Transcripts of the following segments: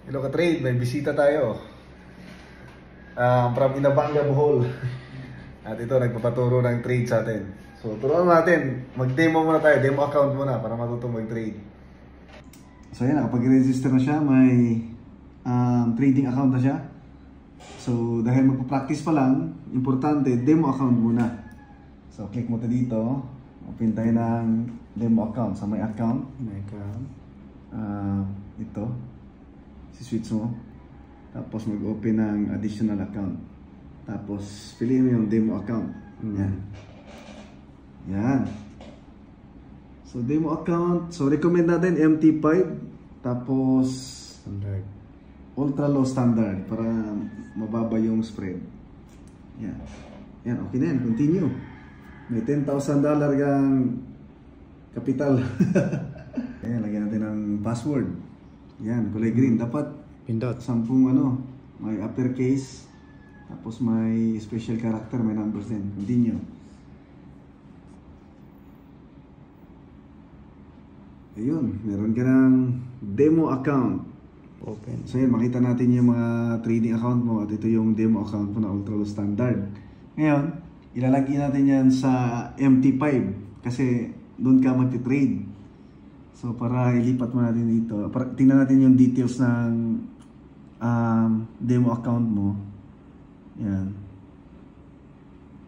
Hello ka-trade, may bisita tayo. From Inabanga, Bohol. At ito, nagpapaturo ng trade sa atin. So, turuan natin. Mag-demo muna tayo. Demo account muna para matutong mag-trade. So, yan. Nakapag-register na siya. May trading account na siya. So, dahil magpa-practice pa lang, importante, demo account muna. So, click mo ito dito. Open tayo ng demo account. Sa may account. May account. Ito. Si-switch mo. Tapos mag-open ng additional account. Tapos piliin mo yung demo account. Yan. Yan. So demo account. So recommend natin MT5. Tapos standard. Ultra low standard para mababa yung spread. Yan. Yan. Okay na yan. Continue. May $10,000 yung kapital. Ayan. Lagyan natin ng password. Yan, kulay green. Dapat pindot 10 may uppercase, tapos may special character, may numbers din. Continue. Ayun, meron ka ng demo account. open. So yun, makita natin yung mga trading account mo at ito yung demo account mo na ultra low standard. Ngayon, ilalagay natin yan sa MT5 kasi doon ka magti-trade. So para ilipat mo natin dito, para tingnan natin yung details ng demo account mo. Yan.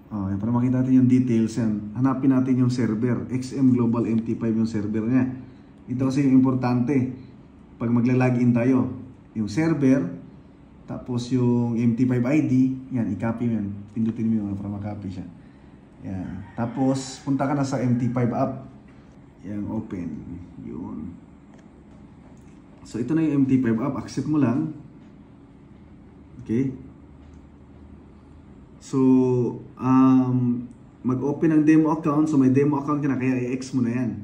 Yan. Para makita natin yung details yan, hanapin natin yung server. XM Global MT5 yung server niya. Ito kasi yung importante. Pag magla-login tayo, yung server, tapos yung MT5 ID, yan, i-copy mo yan. Pindutin mo yun para makopy siya. Yan. Tapos punta ka na sa MT5 app. Yan, open. Yun. So, ito na yung MT5 app. Accept mo lang. Okay. So, mag-open ng demo account. So, may demo account ka na. Kaya i-X mo na yan.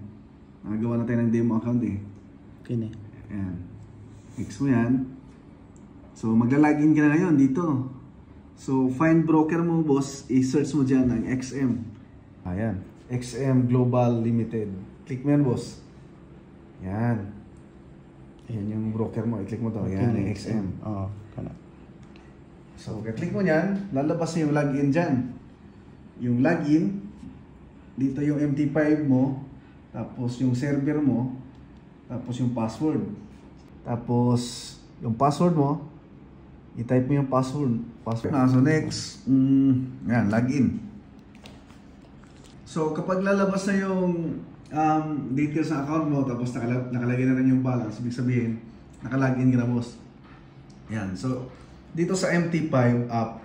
Nagawa na tayo ng demo account eh. Okay na. Ayan. X mo yan. So, magla-login ka na ngayon dito. So, find broker mo, boss. I-search mo dyan ang XM. Ayan. XM Global Limited. Click mo yan, boss. Yan. Yan yung broker mo. I-click mo to. Yan, yung XM. Oo, kana. So, click mo yan. Lalabas yung login dyan. Yung login. Dito yung MT5 mo. Tapos yung server mo. Tapos yung password. Tapos yung password mo. I-type mo yung password. So, next. Yan, login. So, kapag lalabas na yung details ng account mo, tapos nakalagay na rin yung balance, ibig sabihin, nakalagin ka na, boss. Yan. So, dito sa MT5 app,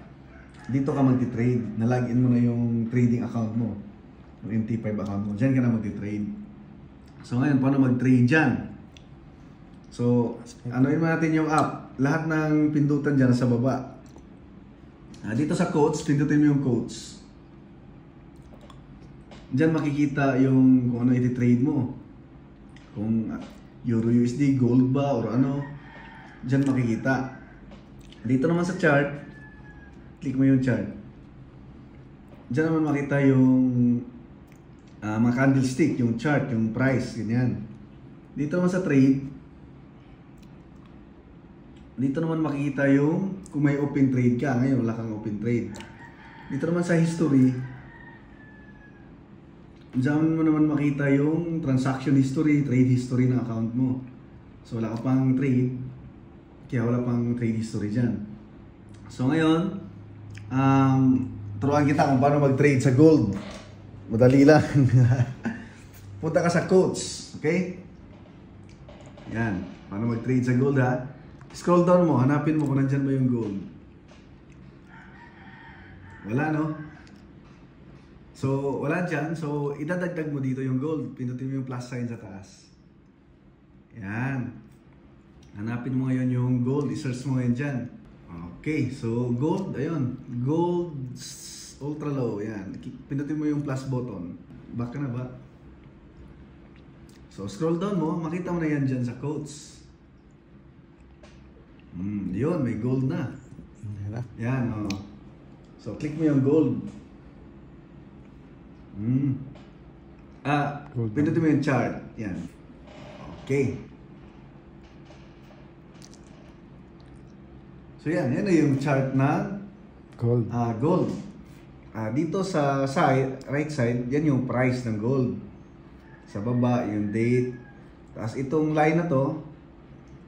dito ka magti-trade. Nalagin mo na yung trading account mo. Yung MT5 account mo. Diyan ka na magti-trade. So, ngayon, paano mag-trade dyan? So, anuin mo natin yung app. Lahat ng pindutan dyan sa baba. Dito sa quotes, pindutin mo yung quotes. Diyan makikita yung kung ano iti-trade mo. Kung Euro USD, gold ba, or ano. Diyan makikita. Dito naman sa chart, click mo yung chart. Diyan naman makita yung mga candlestick, yung chart, yung price, ganyan. Dito naman sa trade, dito naman makikita yung kung may open trade ka. Ngayon, wala kang open trade. Dito naman sa history, diyan mo naman makita yung transaction history, trade history ng account mo. So wala ka pang trade, kaya wala pang trade history dyan. So ngayon, turuan kita kung paano mag-trade sa gold. Madali lang. Punta ka sa quotes, okay? Yan, paano mag-trade sa gold ha. Scroll down mo, hanapin mo kung nandyan mo yung gold. Wala, no? So, wala dyan. So, idadagdag mo dito yung gold. Pindutin mo yung plus sign sa taas. Yan. Hanapin mo ngayon yung gold. I-search mo ngayon dyan. Okay. So, gold. Ayun. Gold ultra low. Yan. Pindutin mo yung plus button. Back ka na ba? So, scroll down mo. Makita mo na yan dyan sa quotes. Yun. May gold na. Yan. Oh. So, click mo yung gold. Pindutin mo yung chart. Yan. Okay. So yan na yung chart ng Gold. gold. Dito sa side, right side, yan yung price ng gold. Sa baba, yung date. Tapos itong line na to,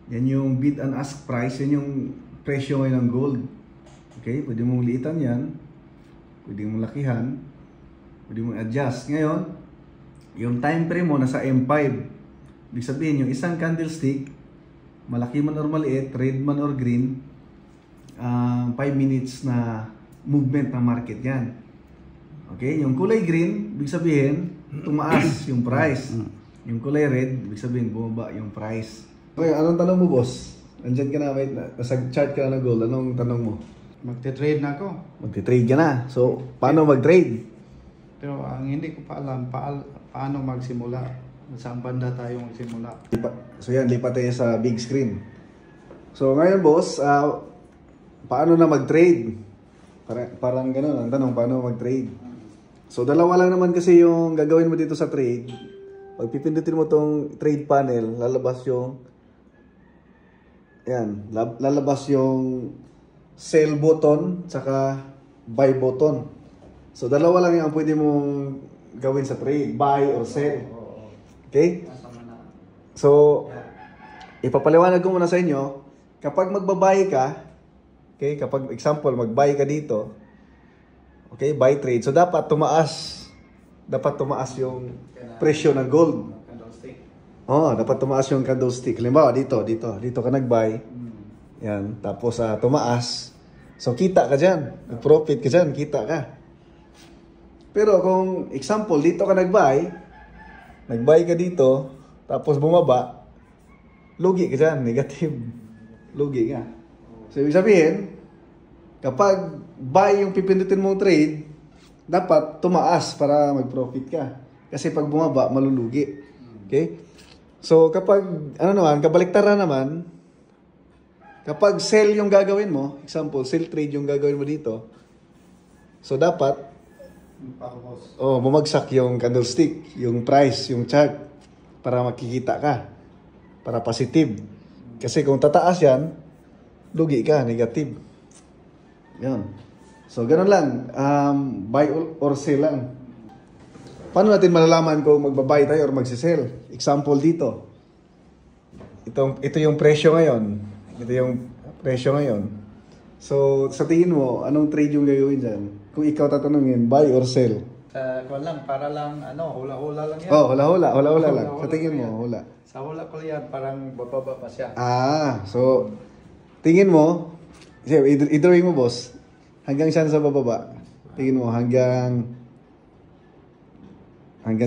yan yung bid and ask price, yan yung presyo ngayon ng gold. Okay, pwede mong liitan yan. Pwede mong lakihan. Pwede mong adjust. Ngayon, yung time frame mo nasa M5. Ibig sabihin, yung isang candlestick, malaki man or maliit, red man or green, 5 minutes na movement ng market yan. Okay, yung kulay green, ibig sabihin, tumaas yung price. Yung kulay red, ibig sabihin, bumaba yung price. Okay, anong tanong mo, boss? Andyan ka na, wait, nasa chart ka na ng gold. Anong tanong mo? Magte-trade na ako. Magte-trade ka na. So, paano mag-trade? Pero ang hindi ko pa alam, paano magsimula. Saan banda tayo magsimula. So yan, lipat tayo sa big screen. So ngayon, boss, paano na mag-trade? Parang ganun ang tanong, paano mag-trade? So dalawa lang naman kasi yung gagawin mo dito sa trade. Pag pipindutin mo tong trade panel, lalabas yung lalabas yung sell button tsaka buy button. So dalawa lang yung pwede mong gawin sa trade, buy or sell. Okay? So ipapaliwanag ko muna sa inyo, kapag magbabuy ka, okay, kapag example mag-buy ka dito, okay, buy trade. So dapat tumaas yung presyo ng gold. Dapat tumaas yung candlestick. Halimbawa dito ka nag-buy. Yan, tapos tumaas. So kita ka diyan, nag-profit ka diyan, kita ka. Pero kung example dito ka nag-buy ka dito, tapos bumaba, lugi ka diyan, negative. Lugi ka. So ibig sabihin, kapag buy yung pipindutin mong trade, dapat tumaas para mag-profit ka. Kasi pag bumaba, malulugi. Okay? So kapag, kabaliktaran naman, kapag sell yung gagawin mo, example, sell trade yung gagawin mo dito, so dapat, bumagsak yung candlestick, yung price, yung chart, para makikita ka, para positive. Kasi kung tataas yan, lugi ka, negative. Yan. So, ganun lang. Buy or sell lang. Paano natin malalaman kung magbabuy tayo or magsisell? Example dito. Ito yung presyo ngayon. Ito yung presyo ngayon. So, sa tingin mo, anong trade yung gagawin dyan? Kung ikaw tatanungin, buy or sell? Para lang, hula-hula lang yan. Hula-hula lang. Sa tingin mo, hula. Sa hula ko yan, parang bababa pa siya. So, tingin mo, i-drawing mo, boss, hanggang saan sa bababa? Tingin mo, hanggang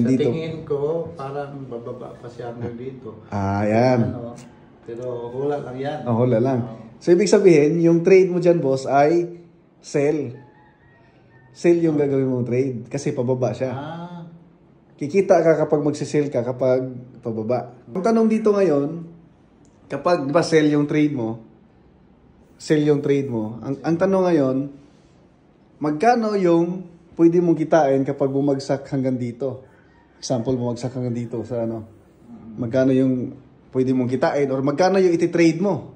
dito. Sa tingin ko, parang bababa pa siya hanggang dito. Yan. Pero hula lang yan. Hula lang. So, ibig sabihin, yung trade mo dyan, boss, ay sell. Sell yung gagawin mong trade. Kasi pababa siya. Kikita ka kapag magsisell ka, kapag pababa. Ang tanong dito ngayon, kapag, di ba, sell yung trade mo, ang tanong ngayon, magkano yung pwede mong kitain kapag bumagsak hanggang dito? Example, bumagsak hanggang dito sa magkano yung pwede mong kitain or magkano yung iti-trade mo?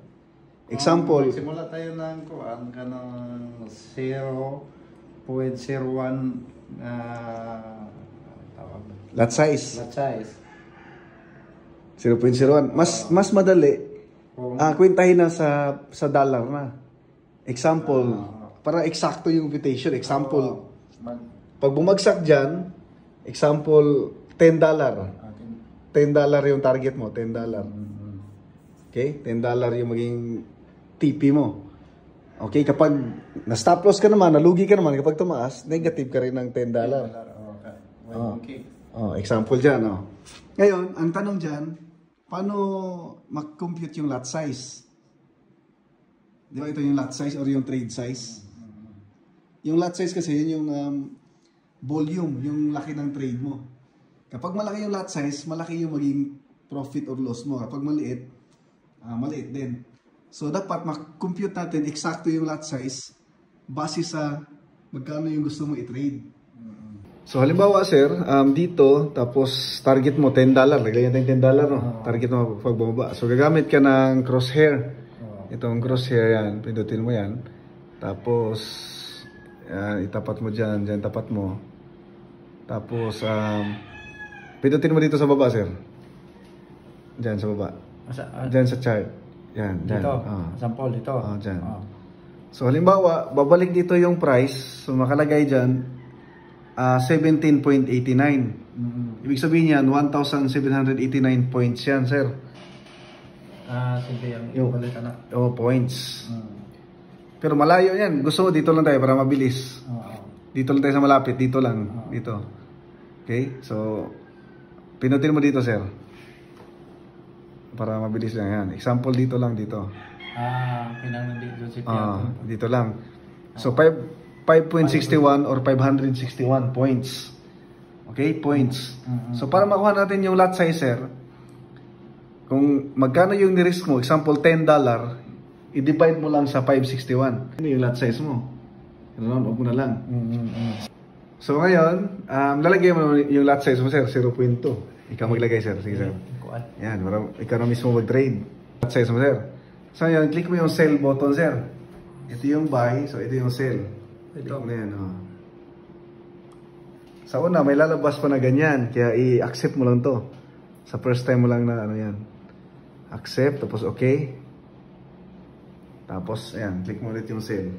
Example, Simula tayo ng kanang 0.01 lot size. 0.01. Lot size. Mas madali. Kwentahin na sa dollar na. Example, para eksakto yung invitation. Example, pag bumagsak dyan, example, $10. $10 yung target mo, $10. Okay? $10 yung maging TP mo. Okay, kapag na-stop loss ka naman, nalugi ka naman, kapag tumaas, negative ka rin ng $10. Example dyan. Ngayon, ang tanong dyan, paano mag-compute yung lot size? Di ba ito yung lot size or yung trade size? Yung lot size kasi yun yung volume, yung laki ng trade mo. Kapag malaki yung lot size, malaki yung maging profit or loss mo. Kapag maliit, maliit din. So, dapat mag-compute natin eksakto yung lot size base sa magkano yung gusto mo i-trade. So, halimbawa, sir, dito, tapos target mo $10. Naglagyan tayong $10, no? Target mo pag bumaba. So, gagamit ka ng crosshair. Itong crosshair yan, pindutin mo yan. Tapos, yan, itapat mo dyan, dyan tapat mo. Tapos, pindutin mo dito sa baba, sir. Dyan sa baba. Dyan sa chart. Yan, dyan. Dito, sample dito. Dyan. So, halimbawa, babalik dito yung price. So, makalagay dyan, 17.89. Ibig sabihin yan, 1,789 points yan, sir. Sige, yung balikan na. Points. Pero malayo yan. Gusto mo, dito lang tayo para mabilis. Dito lang tayo sa malapit. Dito lang. Dito. Okay? So, pinutin mo dito, sir. Para mabilis lang yan. Example, dito lang, dito. Dito lang. So, 5.61 or 561 points. Okay? Points. So, para makuha natin yung lot size, sir, kung magkano yung ni-risk mo, example, $10, i-divide mo lang sa 561. Ano yung lot size mo? Huwag mo na lang. So, ngayon, lalagay mo yung lot size mo, sir, 0.2. Ikaw maglagay, sir. Sige, sir. Yan, ikaw na mismo mag-trade. Lot size mo, sir. So, ngayon, click mo yung sell button, sir. Ito yung buy, so ito yung sell. Ito na yan, Sa una, may lalabas pa na ganyan, kaya i-accept mo lang to. Sa first time mo lang na ano yan. Accept, tapos okay. Tapos, ayan, click mo ulit yung sell.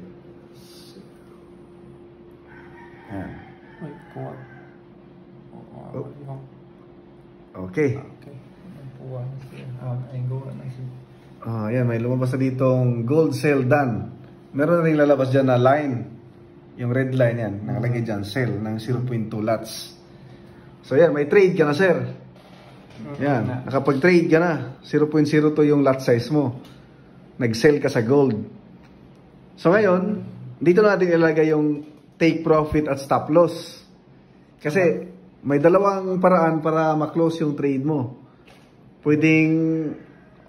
Ayan. Okay. Ayan, may lumabas na ditong gold sell done. Meron na rin lalabas dyan na line. Yung red line yan, nakalagay dyan, sell ng 0.2 lots. So yan, may trade ka na, sir. Yan, nakapag-trade ka na. 0.02 yung lot size mo. Nag-sell ka sa gold. So ngayon, dito natin ilagay yung take profit at stop loss. Kasi may dalawang paraan para ma-close yung trade mo. Pwedeng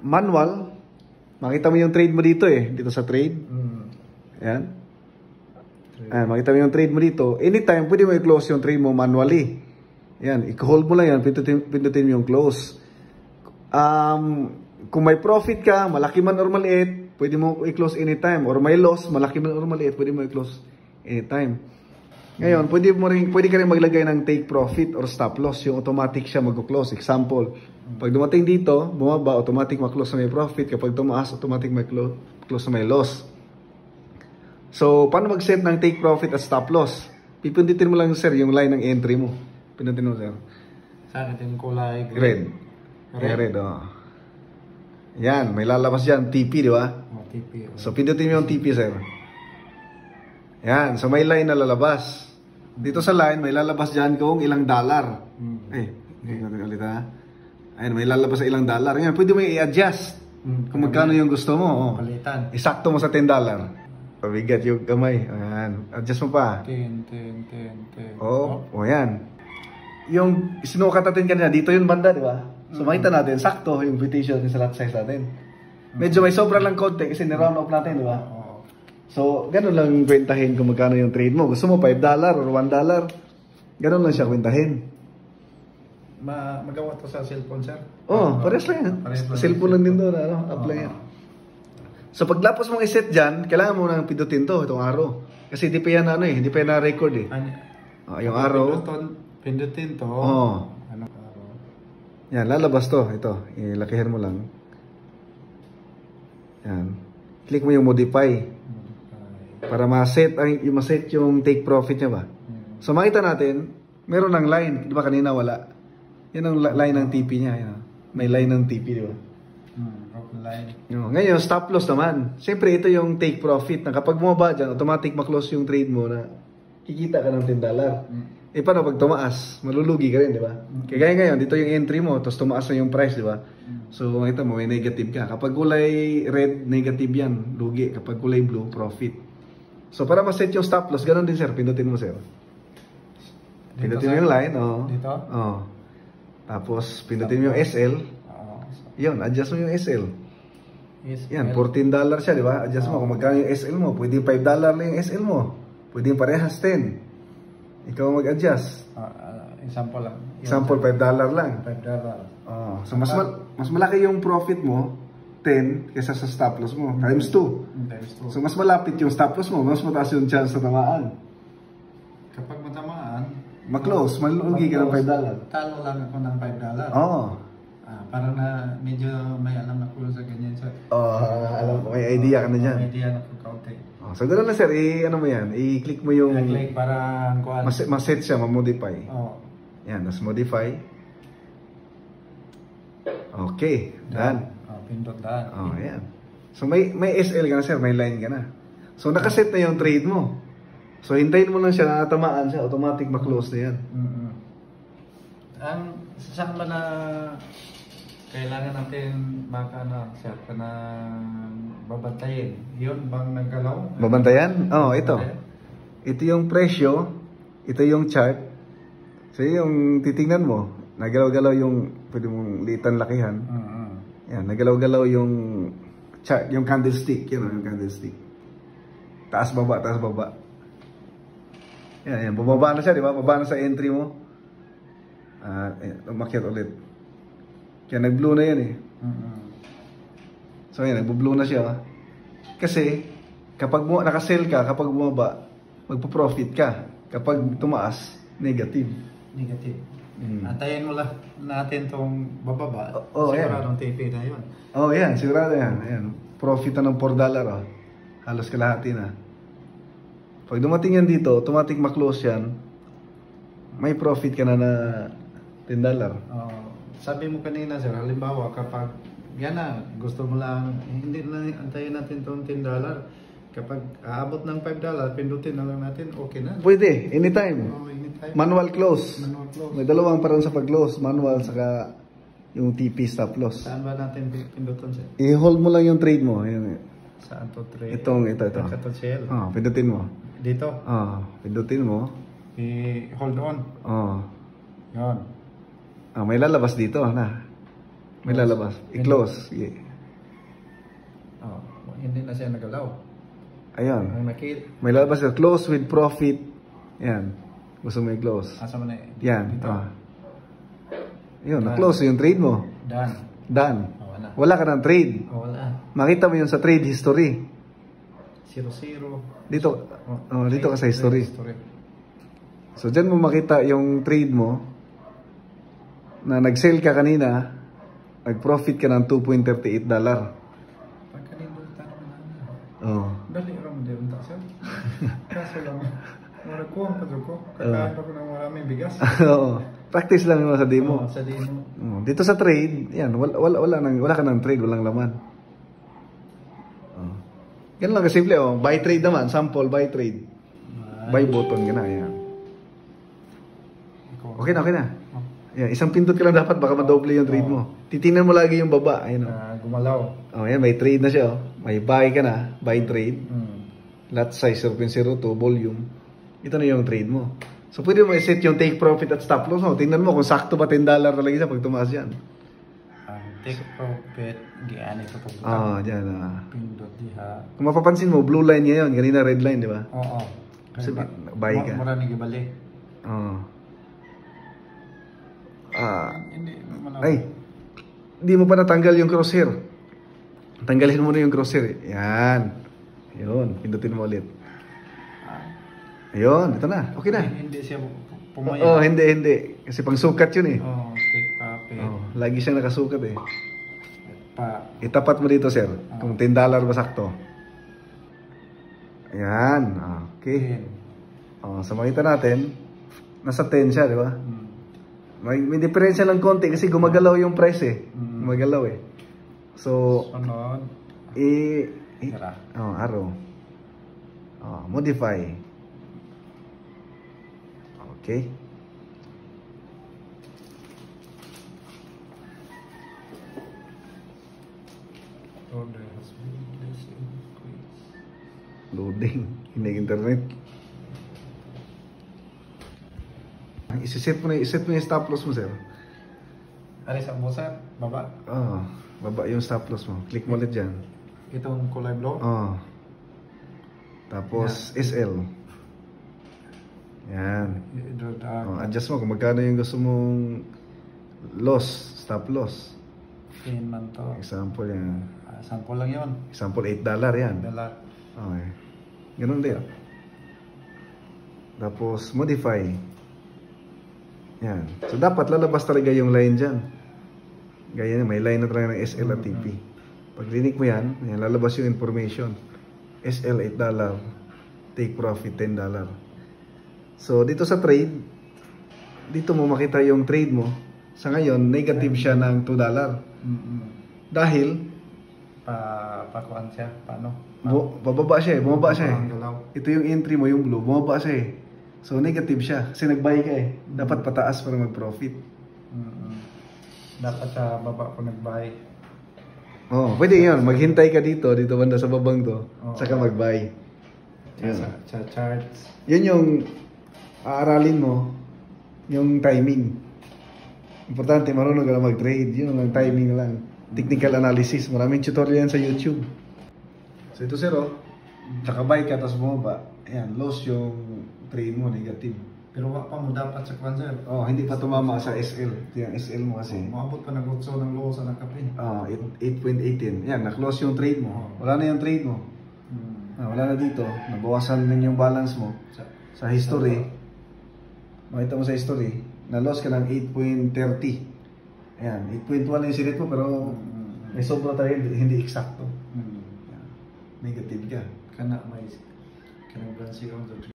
manual. Makita mo yung trade mo dito dito sa trade. Yan. Ayan, makita mo yung trade mo dito. Anytime, pwede mo i-close yung trade mo manually. Yan, i-hold mo lang yan, pindutin mo yung close. Kung may profit ka, malaki man or maliit, pwede mo i-close anytime. Or may loss, malaki man or maliit, pwede mo i-close anytime. Ngayon, pwede ka rin maglagay ng take profit or stop loss. Yung automatic siya mag-close. Example, pag dumating dito, bumaba, automatic ma-close na may profit. Kapag tumaas, automatic ma-close na may loss. So, paano mag-set ng take profit at stop loss? Pipindutin mo lang, sir, yung line ng entry mo. Pindutin mo, sir. Saan ito yung kulay? Red. Red, Yan, may lalabas dyan. TP, di ba? TP. So, pindutin mo yung TP, sir. Yan, so may line na lalabas. Dito sa line, may lalabas dyan kung ilang dollar. Ulit ha. Ayun, may lalabas sa ilang dollar. Yan, pwede mo i-adjust kung magkano yung gusto mo. Palitan. Isakto mo sa $10. Pabigat yung kamay. Ayan. Adjust mo pa. 10. Yan. Yung sinukat natin kanina, dito yung banda, di ba? So makita natin, sakto yung petition sa lot size natin. Medyo may sobra lang konti kasi ni-round off natin, di ba? So, ganun lang kwentahin kung magkano yung trade mo. Gusto mo $5 or $1. Ganun lang siya kwentahin. Magawa to sa cellphone, sir? Pares lang yan. Cellphone lang din doon, apply yan. So, paglapos mong iset dyan, kailangan mo nang pindutin to, itong arrow. Kasi hindi pa yan hindi pa yan na-record yung arrow. Pindutin to. Anong arrow? Yan, lalabas to. Ito, ilakihan mo lang. Yan. Click mo yung modify. Para ma-set yung take profit niya ba. So, makita natin, meron ng line. Di ba kanina wala? Yan ang line ng TP niya. May line ng TP, di ba? Ngayon, stop loss naman. Siyempre, ito yung take profit na kapag bumaba dyan, automatic ma-close yung trade mo na kikita ka ng $10. Paano pag tumaas? Malulugi ka rin, di ba? Kaya ngayon, dito yung entry mo, tapos tumaas na yung price, di ba? So, makita mo, may negative ka. Kapag kulay red, negative yan, lugi. Kapag kulay blue, profit. So, para ma-set yung stop loss, ganun din, sir. Pindutin mo, sir. Pindutin mo yung line, Dito? Tapos, pindutin mo yung SL. Yun, adjust mo yung SL. Yan, $14 siya, di ba? Adjust mo kung magkano yung SL mo. Pwede $5 lang yung SL mo. Pwede parehas 10. Ikaw mag-adjust. Example lang. Example, $5 lang. $5. So, mas malaki yung profit mo 10 kaysa sa stop loss mo. Times 2. Times 2. So mas malapit yung stop loss mo, mas mataas yung chance na tamaan. Kapag matamaan, Ma-close, malugi ka ng $5. Talo lang ako ng $5. Oo. Parang na medyo may alam ako sa ganyan sir. Alam ko, may idea ka na dyan. May idea na po kaunti. So gano'n na sir, ano mo yan, i-click mo yung... Nag-like para kuhan. Mas-set siya, ma-modify. Oo. Yan, mas modify. Okay, done. Pindot done. Yan. So may SL ka na sir, may line ka na. So nakaset na yung trade mo. So hintayin mo lang siya na tamaan siya, automatic ma-close na yan. Ang saan ba na kailangan natin sir, na babantayin? Yun bang naggalaw? Babantayan? Ito. Ito yung presyo, ito yung chart. So yung titingnan mo, nagalaw-galaw yung pwede mong litan lakihan. Yan, nagalaw-galaw yung chart, yung candlestick, yung candlestick. Taas baba, taas baba. Yan, bumaba na siya, di ba? Baba na sa entry mo. Umakyat ulit. Kaya nag-blue na yan eh. So yan, nag-blue na siya. Kasi, kapag nakasell ka, kapag bumaba, magpo-profit ka. Kapag tumaas, negative. Negative. Antayin mo lang natin tong bababa. Siguradong TP na yun. Yan, sigurado yan. Ayan. Profit na ng $4. Halos kalahati na. Pag dumating yan dito, automatic ma-close yan. May profit ka na $10. Sabi mo kanina sir, halimbawa kapag yan na, gusto mo lang, hindi na antayin natin itong $10. Kapag aabot ng $5, pindutin na lang natin, okay na. Pwede, anytime. Anytime. Manual close. Manual close. May dalawang parang sa pag-close. Manual, saka yung TP stop loss. Saan ba natin pindutin sir? I-hold mo lang yung trade mo. Ayan. Saan to trade? Ito. Ito shell. Pindutin mo. Dito? Pindutin mo. I-hold on. Yun. May lalabas dito na. May lalabas. I-close. Sige. Hindi na siya nagalaw. Ayun. May lalabas na close with profit. Yan. Gusto mo i-close. Asa mo na yan. Yun, na-close yung trade mo. Done. Wala ka ng trade. Wala. Makita mo yun sa trade history. 0-0. Dito ka sa history. So, dyan mo makita yung trade mo na nag-sell ka kanina, nag-profit ka ng $2.38. Dali ram din ta sir. Kaso lang marakuan pa ko. Kakain ako ng maraming bigas. Practice lang mo sa demo. Sa demo. Dito sa trade, yan, wala ka ng trade, walang laman. Ganun lang kasimple, buy trade naman, sample buy trade. Buy button ka na, yan. Okay na. Yan, isang pindot ka lang dapat, baka madoble yung trade mo. Titingnan mo lagi yung baba, ayun. Gumalaw. Yan, may trade na siya, may buy ka na, buy trade. Lot size 0.02, volume. Ito na yung trade mo. So pwede mo i-set yung take profit at stop loss mo. Tingnan mo kung sakto ba $10 talaga siya pag tumaas yan. Take profit, diyan ito po. Diyan. Pindot diha. Kung mapapansin mo, blue line ngayon, ganina red line, di ba? Oo. Kasi buy ka. Mura ni gibali. Hindi mo pa natanggal yung crosshair. Tanggalin mo na yung crosshair. Yan. Yun, pindutin mo ulit. Ayun, ito na. Okay na. Hindi siya pumaya. Hindi. Kasi pang sukat yun eh. Take profit. Lagi siyang nakasukat eh. Itapat mo dito, sir. Kung $10 ba sakto. Ayan. Okay. So makita natin, nasa 10 siya, di ba? May diferensya lang konti kasi gumagalaw yung price eh. Gumagalaw eh. So, sunod. Arrow. Modify. Okay. Loading. Hindi internet. Iset mo yung stop loss mo, sir. Alis ang busa, baba. Baba yung stop loss mo. Click mo ulit dyan. Itong kulay blue? Tapos SL. Yan. Adjust mo kung magkano yung gusto mong loss, stop loss. Yan man to. Example yan. Sample lang yun. Example, $8 yan. Dala. Okay. Ganun din. Tapos, modify. Yan. So, dapat lalabas talaga yung line dyan. Gaya may line na talaga ng SL at TP. Pag linik mo yan, lalabas yung information. SL $8, take profit $10. So, dito sa trade, dito mo makita yung trade mo. Sa ngayon, negative siya ng $2. Dahil, Pakuan siya. Paano? bababa siya eh. Bumaba siya eh. Ang galaw. Ito yung entry mo, yung blue. Bumaba siya eh. So, negative siya. Kasi nag-buy ka eh. Dapat pataas para mag-profit. Dapat sa baba ko nag-buy. Oh, pwede yun. Maghintay ka dito banda sa babang to. Oo. Saka mag-buy. Yun. Sa charts. Yun yung aaralin mo, yung timing. Importante, marunong ka na mag-trade. Yun lang, timing lang. Technical analysis. Maraming tutorial yan sa YouTube. So ito sir, oh. Naka-buy ka, tapos bumaba. Ayan, loss yung trade mo, negative. Pero wala pa mo dapat sa kwan, sir. Oh, hindi pa tumama sa SL. Ito yung SL mo kasi. Maabot pa nag-utso ng low sa nakapin. 8.18. Yan, na-close yung trade mo. Wala na yung trade mo. Wala na dito. Nabawasan din yung balance mo. Sa history, makita mo sa history, na-loss ka ng 8.30. Ayan, 8.1 yung sirit mo, pero may sobra tayo, hindi eksakto. Negative ka. Kana may kanang branch